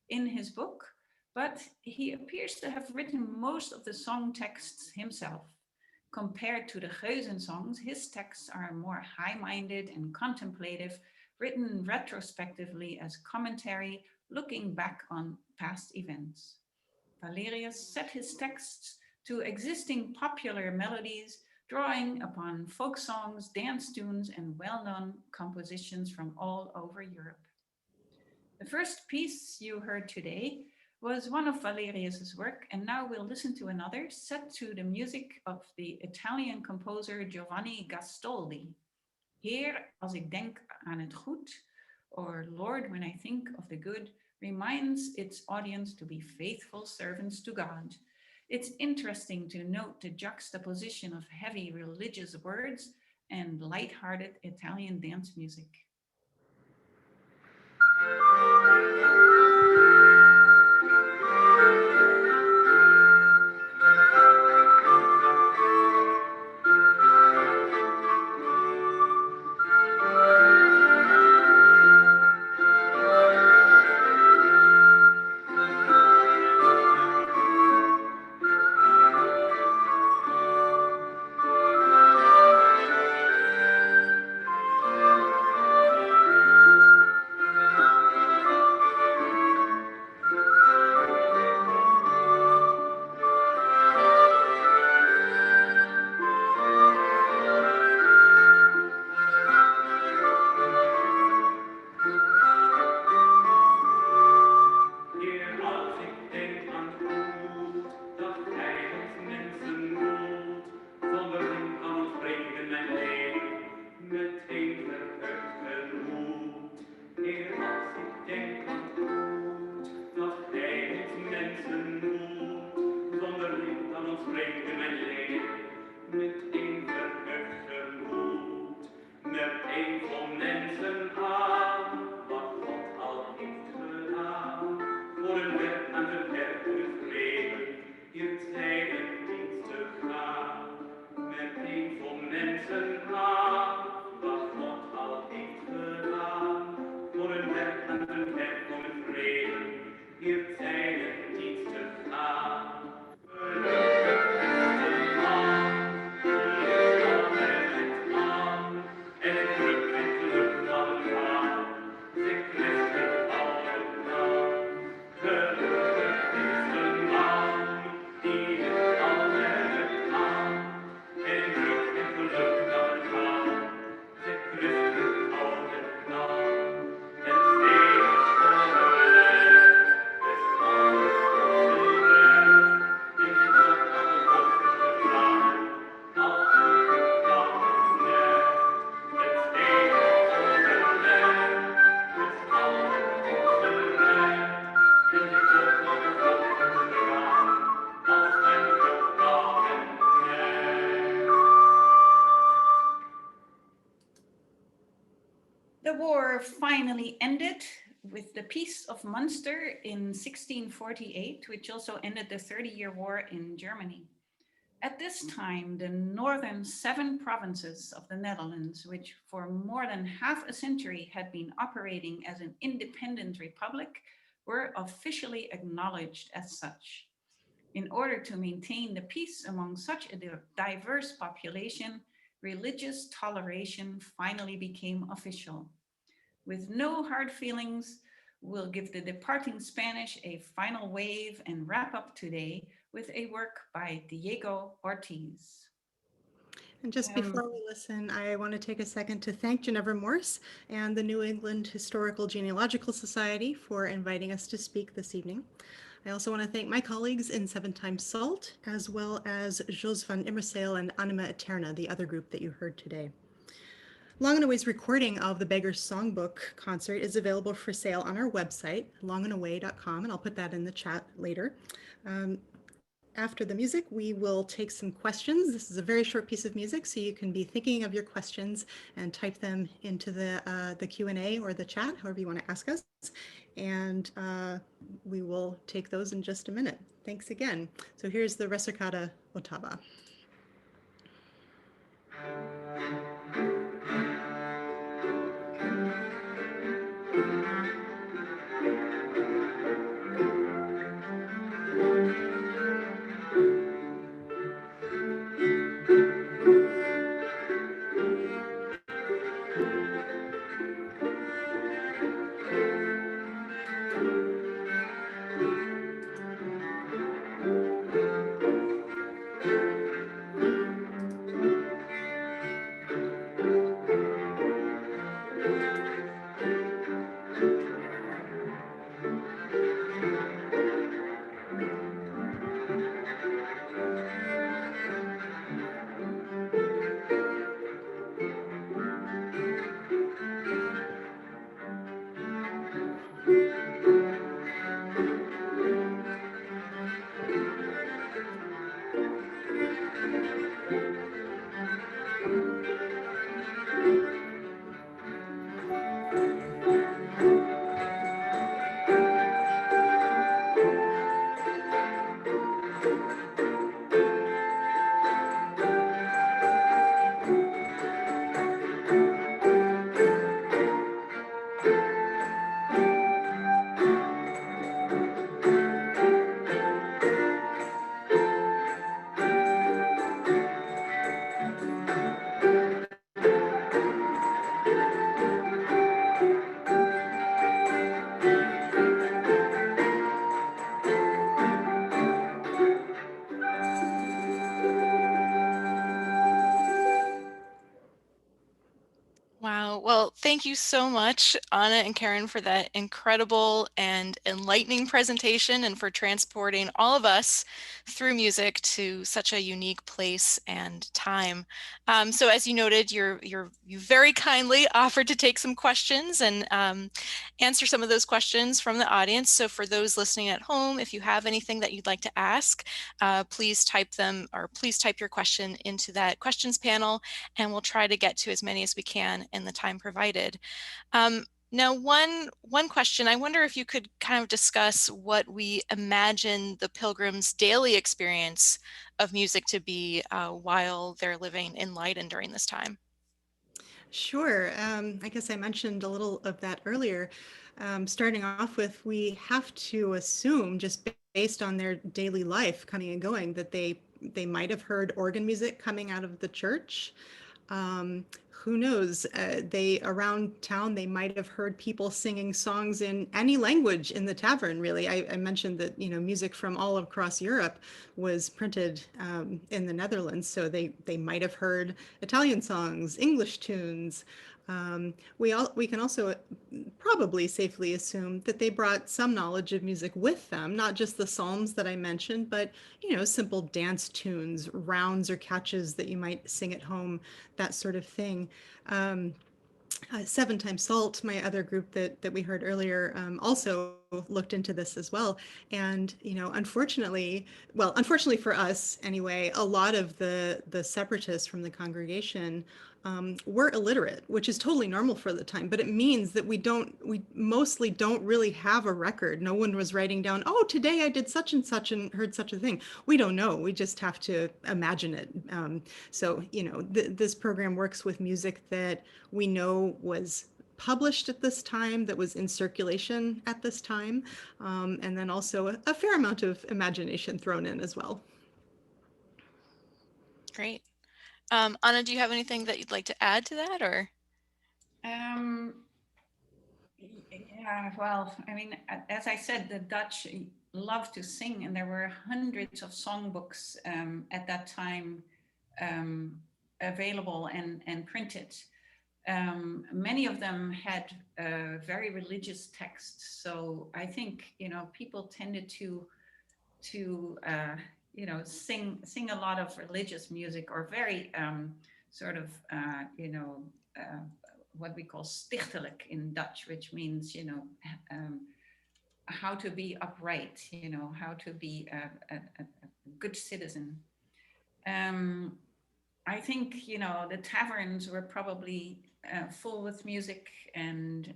in his book, but he appears to have written most of the song texts himself. Compared to the Geuzen songs, his texts are more high-minded and contemplative, written retrospectively as commentary, looking back on past events. Valerius set his texts to existing popular melodies, drawing upon folk songs, dance tunes, and well-known compositions from all over Europe. The first piece you heard today was one of Valerius's work, and now we'll listen to another set to the music of the Italian composer Giovanni Gastoldi. Heer, als ik denk aan het goed, or Lord, when I think of the good, reminds its audience to be faithful servants to God. It's interesting to note the juxtaposition of heavy religious words and light-hearted Italian dance music. The war finally ended with the Peace of Munster in 1648, which also ended the 30-year War in Germany. At this time, the northern 7 provinces of the Netherlands, which for more than half a century had been operating as an independent republic, were officially acknowledged as such. In order to maintain the peace among such a diverse population, religious toleration finally became official. With no hard feelings, we'll give the departing Spanish a final wave and wrap up today with a work by Diego Ortiz. And just before we listen, I want to take a second to thank Ginevra Morse and the New England Historical Genealogical Society for inviting us to speak this evening. I also want to thank my colleagues in Seven Times Salt, as well as Jos van Immerseel and Anima Eterna, the other group that you heard today. Long and Away's recording of the Beggars Songbook concert is available for sale on our website, longandaway.com, and I'll put that in the chat later. After the music, we will take some questions. This is a very short piece of music, so you can be thinking of your questions and type them into the Q&A or the chat, however you want to ask us. And we will take those in just a minute. Thanks again. So here's the Recercata Ottava. Wow. Well, thank you so much, Anna and Karen, for that incredible and enlightening presentation and for transporting all of us through music to such a unique place and time. So as you noted, you very kindly offered to take some questions and answer some of those questions from the audience. So for those listening at home, if you have anything that you'd like to ask, please type your question into that questions panel, and we'll try to get to as many as we can in the time provided. Now, one question, I wonder if you could kind of discuss what we imagine the Pilgrims' daily experience of music to be while they're living in Leiden during this time. Sure. I guess I mentioned a little of that earlier. Starting off with, we have to assume, just based on their daily life coming and going, that they might have heard organ music coming out of the church. Who knows? Around town, they might have heard people singing songs in any language in the tavern, really. I mentioned that, music from all across Europe was printed in the Netherlands, so they might have heard Italian songs, English tunes. We can also probably safely assume that they brought some knowledge of music with them, not just the psalms that I mentioned, but simple dance tunes, rounds or catches that you might sing at home, that sort of thing. Seven Times Salt, my other group that we heard earlier, also looked into this as well. And, unfortunately for us anyway, a lot of the separatists from the congregation were illiterate, which is totally normal for the time, but it means that we mostly don't really have a record. No one was writing down, oh, today I did such and heard such a thing. We don't know. We just have to imagine it. So, this program works with music that we know was published at this time, that was in circulation at this time, and then also a fair amount of imagination thrown in as well. Great. Anna, do you have anything that you'd like to add to that, or? Yeah, well, I mean, as I said, the Dutch love to sing, and there were hundreds of songbooks at that time available and printed. Many of them had very religious texts. So I think, people tended to sing a lot of religious music, or very sort of uh, what we call stichtelijk in Dutch, which means um, how to be upright, how to be a good citizen. um, I think the taverns were probably full with music, and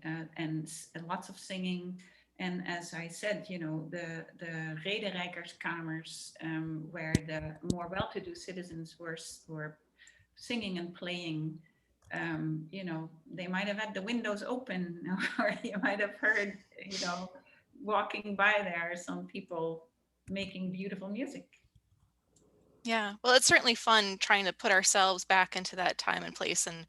lots of singing. And as I said, the rederijkerskamers, where the more well-to-do citizens were singing and playing. They might have had the windows open, or you might have heard, walking by there, some people making beautiful music. Yeah, well, it's certainly fun trying to put ourselves back into that time and place and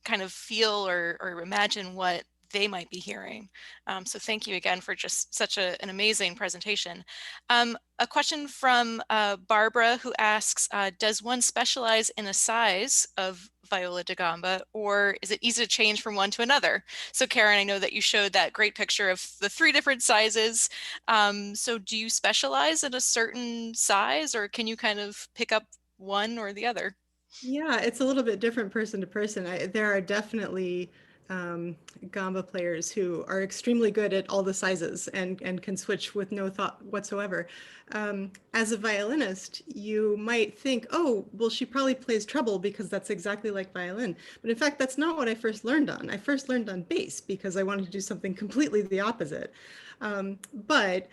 kind of feel or imagine what they might be hearing. So thank you again for just such an amazing presentation. A question from Barbara, who asks, does one specialize in a size of viola da gamba, or is it easy to change from one to another? So Karen, I know that you showed that great picture of the 3 different sizes. So do you specialize in a certain size, or can you kind of pick up one or the other? Yeah, it's a little bit different person to person. There are definitely gamba players who are extremely good at all the sizes and can switch with no thought whatsoever. As a violinist, you might think, oh, well, she probably plays treble because that's exactly like violin. But in fact, that's not what I first learned on. I first learned on bass because I wanted to do something completely the opposite. But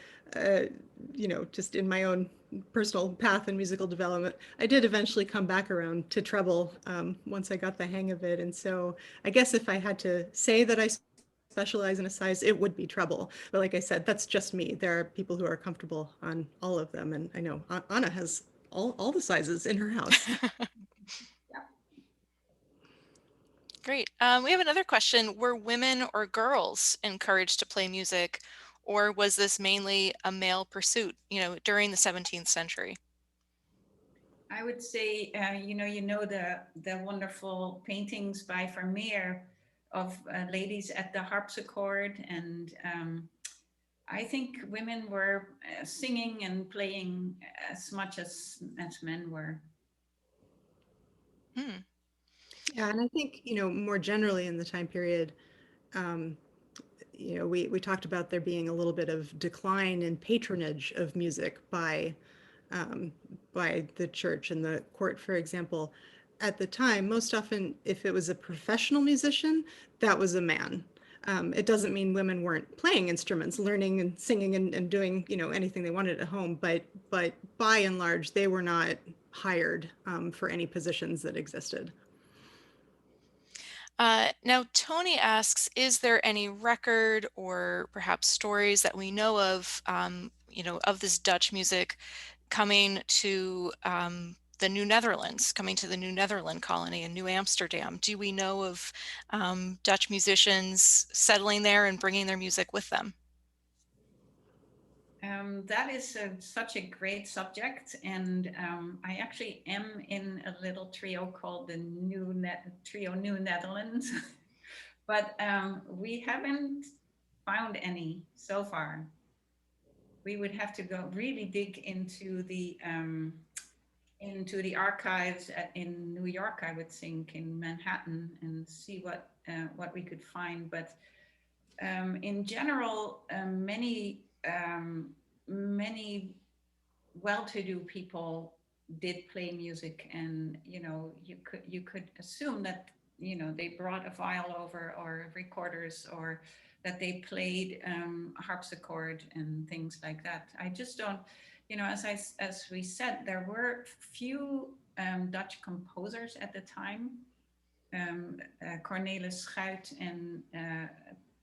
just in my own personal path and musical development, I did eventually come back around to treble once I got the hang of it. And so I guess if I had to say that I specialize in a size, it would be treble. But like I said, that's just me. There are people who are comfortable on all of them. And I know Anna has all the sizes in her house. Great. We have another question. Were women or girls encouraged to play music, or was this mainly a male pursuit, during the 17th century? I would say, the wonderful paintings by Vermeer of ladies at the harpsichord, and I think women were singing and playing as much as men were. Hmm. Yeah, and I think, more generally in the time period, we talked about there being a little bit of decline in patronage of music um, by the church and the court, for example. At the time, most often, if it was a professional musician, that was a man. It doesn't mean women weren't playing instruments, learning and singing and doing, anything they wanted at home, but by and large, they were not hired for any positions that existed. Now, Tony asks, is there any record or perhaps stories that we know of this Dutch music coming to the New Netherlands, coming to the New Netherland colony in New Amsterdam? Do we know of Dutch musicians settling there and bringing their music with them? That is such a great subject, and I actually am in a little trio called the Trio New Netherlands, but we haven't found any so far. We would have to go really dig into the archives in New York, I would think, in Manhattan, and see what we could find. But in general, many well-to-do people did play music, and you could assume that they brought a viol over, or recorders, or that they played harpsichord and things like that. I just don't, as we said, there were few Dutch composers at the time. Cornelis Schuit and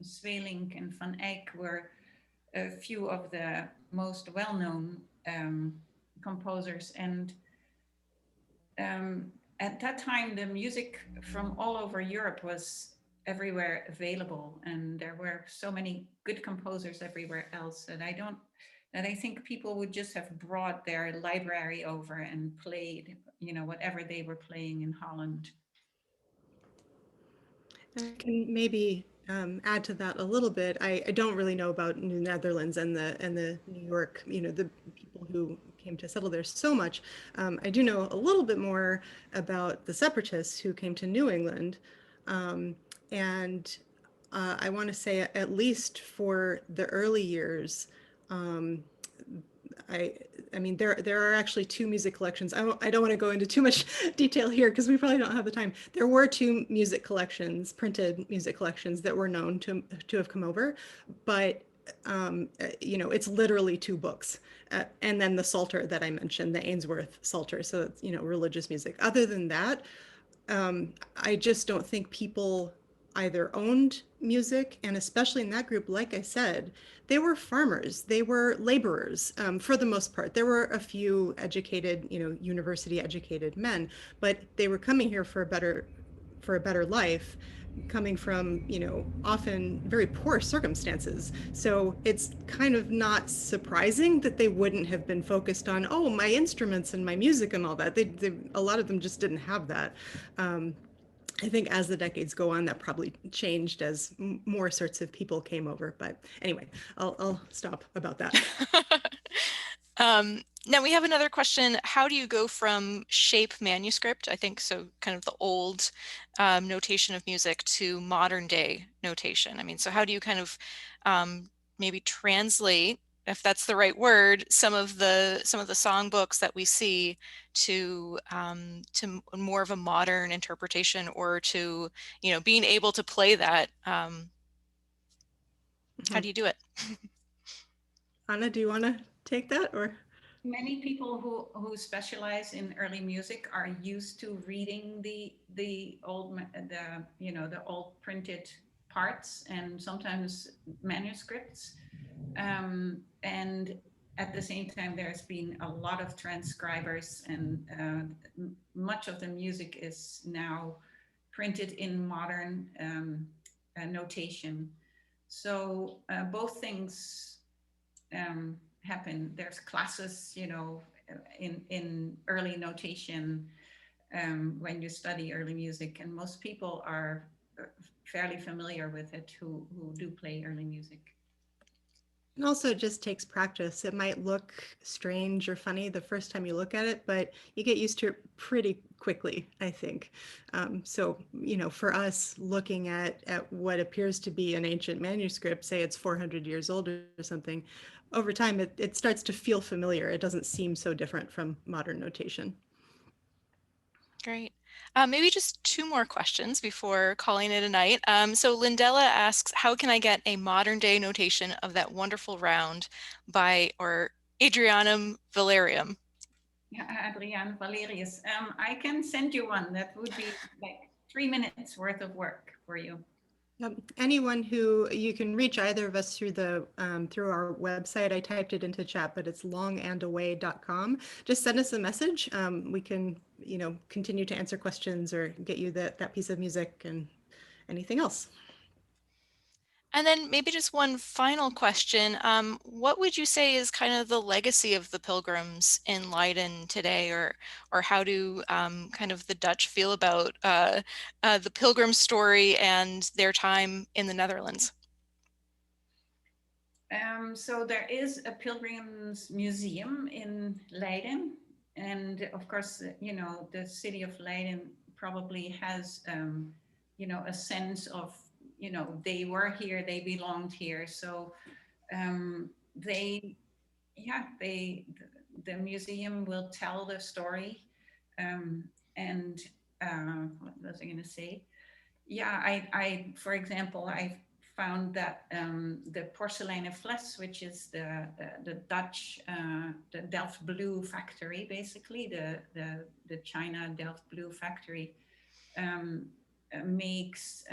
Sweelinck and Van Eyck were a few of the most well-known composers, and at that time the music from all over Europe was everywhere available, and there were so many good composers everywhere else that I think people would just have brought their library over and played whatever they were playing in Holland. I can maybe add to that a little bit. I don't really know about New Netherlands and the New York, the people who came to settle there so much. I do know a little bit more about the separatists who came to New England, and I want to say at least for the early years, um, I I mean there are actually two music collections. I don't want to go into too much detail here because we probably don't have the time. There were two music collections, printed music collections that were known to have come over, but it's literally two books. And then the Psalter that I mentioned, the Ainsworth Psalter. So it's, religious music. Other than that, I just don't think people either owned music, and especially in that group, like I said, they were farmers, they were laborers for the most part. There were a few educated, university educated men, but they were coming here for a better life, coming from, often very poor circumstances. So it's kind of not surprising that they wouldn't have been focused on, oh, my instruments and my music and all that. A lot of them just didn't have that. I think as the decades go on, that probably changed as more sorts of people came over. But anyway, I'll stop about that. Now we have another question. How do you go from shape manuscript, I think so kind of the old notation of music, to modern day notation? I mean, so how do you kind of maybe translate, if that's the right word, some of the songbooks that we see to more of a modern interpretation, or to, being able to play that? How do you do it? Anna, do you want to take that, or? Many people who specialize in early music are used to reading the old the old printed parts and sometimes manuscripts, and at the same time there's been a lot of transcribers, and much of the music is now printed in modern notation. So both things happen. There's classes, in early notation when you study early music, and most people are fairly familiar with it who do play early music. It also just takes practice. It might look strange or funny the first time you look at it, but you get used to it pretty quickly, I think. So, for us, looking at what appears to be an ancient manuscript, say it's 400 years old or something, over time it starts to feel familiar. It doesn't seem so different from modern notation. Great. Maybe just two more questions before calling it a night. So Lindella asks, how can I get a modern day notation of that wonderful round by Adrianum Valerium? Yeah, Adrian Valerius. I can send you one. That would be like 3 minutes worth of work for you. Anyone who you can reach either of us through through our website. I typed it into chat, but it's longandaway.com. Just send us a message. We can, continue to answer questions or get you that piece of music and anything else. And then maybe just one final question. What would you say is kind of the legacy of the Pilgrims in Leiden today, or how do kind of the Dutch feel about the Pilgrim story and their time in the Netherlands? So there is a Pilgrims museum in Leiden, and of course, the city of Leiden probably has, a sense of, they were here, they belonged here. So they, yeah, the museum will tell the story. And what was I going to say? Yeah, I, for example, I found that the porcelain fles, which is the Dutch, the Delft Blue factory, basically the China Delft Blue factory, makes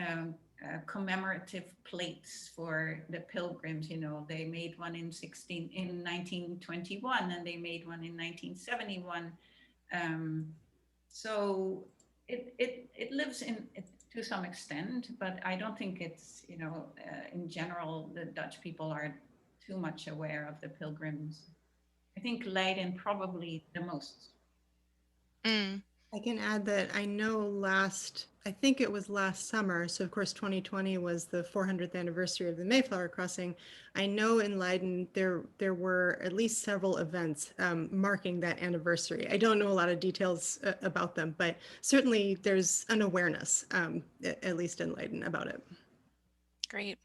commemorative plates for the Pilgrims. They made one in 1921, and they made one in 1971. So it lives to some extent, but I don't think it's, in general, the Dutch people are too much aware of the Pilgrims. I think Leiden probably the most. Mm. I can add that I know I think it was last summer, so of course 2020 was the 400th anniversary of the Mayflower Crossing. I know in Leiden there were at least several events marking that anniversary. I don't know a lot of details about them, but certainly there's an awareness, at least in Leiden, about it. Great.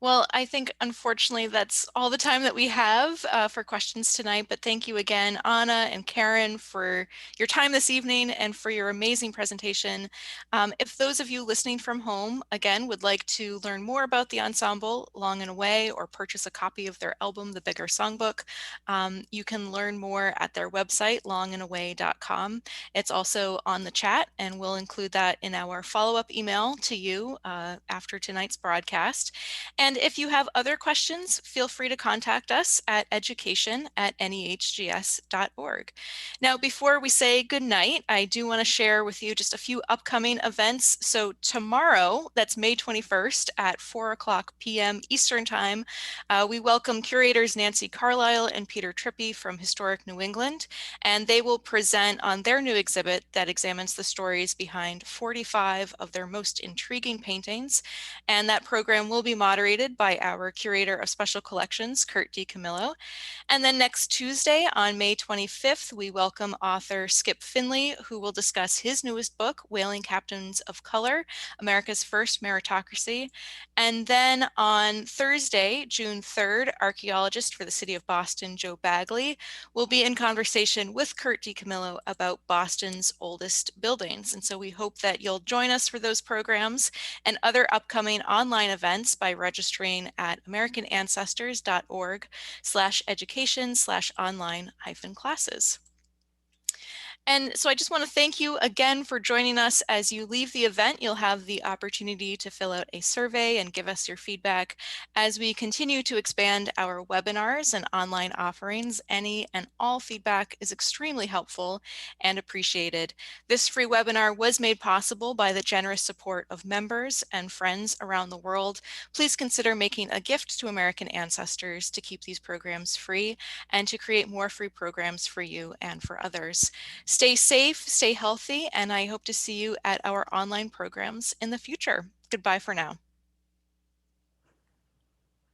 Well, I think unfortunately that's all the time that we have for questions tonight, but thank you again, Anna and Karen, for your time this evening and for your amazing presentation. If those of you listening from home, again, would like to learn more about the ensemble, Long and Away, or purchase a copy of their album, The Beggars Songbook, you can learn more at their website, longandaway.com. It's also on the chat, and we'll include that in our follow-up email to you after tonight's broadcast. And if you have other questions, feel free to contact us at education@nehgs.org. Now, before we say goodnight, I do want to share with you just a few upcoming events. So tomorrow, that's May 21st at 4:00 p.m. Eastern Time, we welcome curators Nancy Carlisle and Peter Trippi from Historic New England, and they will present on their new exhibit that examines the stories behind 45 of their most intriguing paintings. And that program will be moderated by our curator of special collections, Kurt DiCamillo. And then next Tuesday on May 25th, we welcome author Skip Finley, who will discuss his newest book, Whaling Captains of Color, America's First Meritocracy. And then on Thursday, June 3rd, archaeologist for the city of Boston, Joe Bagley, will be in conversation with Kurt DiCamillo about Boston's oldest buildings. And so we hope that you'll join us for those programs and other upcoming online events by registering at americanancestors.org/education/online-classes. And so I just want to thank you again for joining us. As you leave the event, you'll have the opportunity to fill out a survey and give us your feedback. As we continue to expand our webinars and online offerings, any and all feedback is extremely helpful and appreciated. This free webinar was made possible by the generous support of members and friends around the world. Please consider making a gift to American Ancestors to keep these programs free and to create more free programs for you and for others. Stay safe, stay healthy, and I hope to see you at our online programs in the future. Goodbye for now.